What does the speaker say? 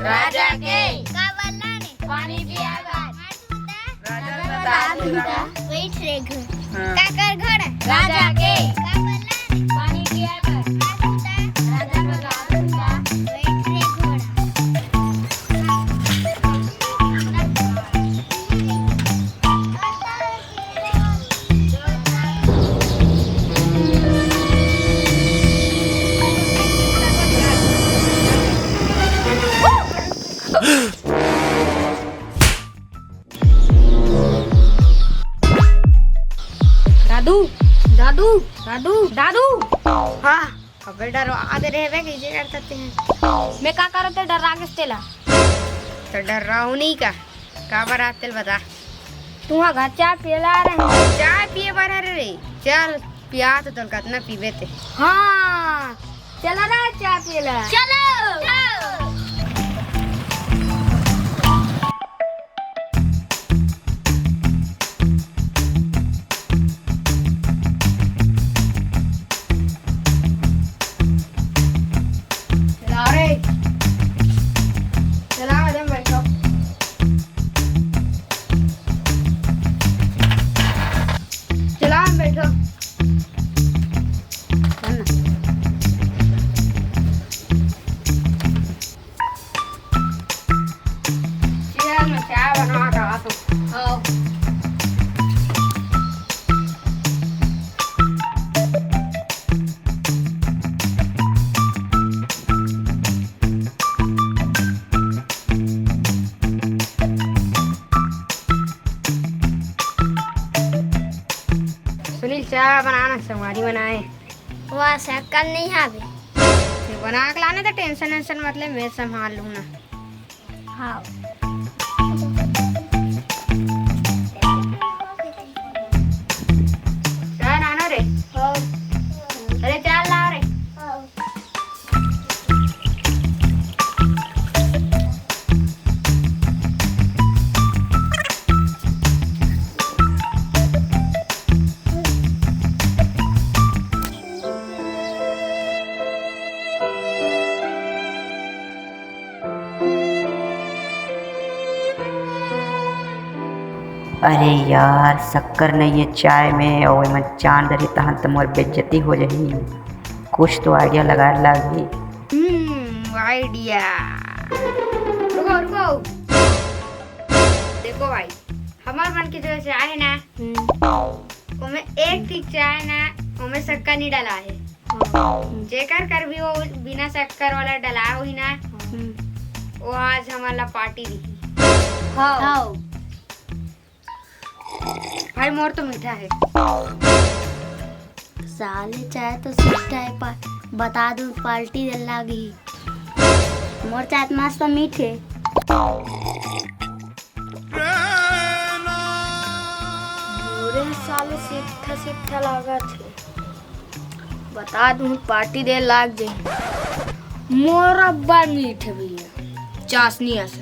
राजा के कावला ने पानी पिया बार राजा वेट रे घर काकर घर राजा के कावला ने पानी पिया बार राजा बता वेट रे दादू दादू दादू दादू हाँ अब डरो आधे रहे कैसे कर सकते हैं मैं का करो ते डरा के तेला तो डर रहा हूँ नहीं का बार तेल बता तू घर चाय पिला रहे चाय पिए बार रे चल पिया तो तोल कितना पीबे ते हाँ चला ना चाय पिला चलो चला रे चला आजा बैठो चला बैठो चल मैं चाय बना रहा तो आओ सुनील चाय बनाना संवारी बनाए वह शक्कर नहीं आवे फिर बना के लाने तो टेंशन मतलब मैं संभाल लूँ ना हाँ चाय नानो रे अरे चाय ला रे अरे यार शक्कर नहीं है चाय में और मैं जान डरी तहन तो मोर बेइज्जती हो जाही। कुछ तो आइडिया लगा लगी। आइडिया रुको रुको देखो भाई हमार मन की जो चाय है ना उसमें एक टिक चाय ना उसमें शक्कर नहीं डाला है जेकर कर भी वो बिना शक्कर वाला डाला हुई ना वो आज हमारा पार्टी दी हाँ भाई मोर तो मीठा है साले चाय तो सीखता है पर बता दूं पार्टी दे लागी मोर चाय तो मस्त मीठे पूरे साले सीखा सीखा लगा थे बता दूं पार्टी दे लाग जाए मोर अब्बा मीठे भैया चाशनी ऐसा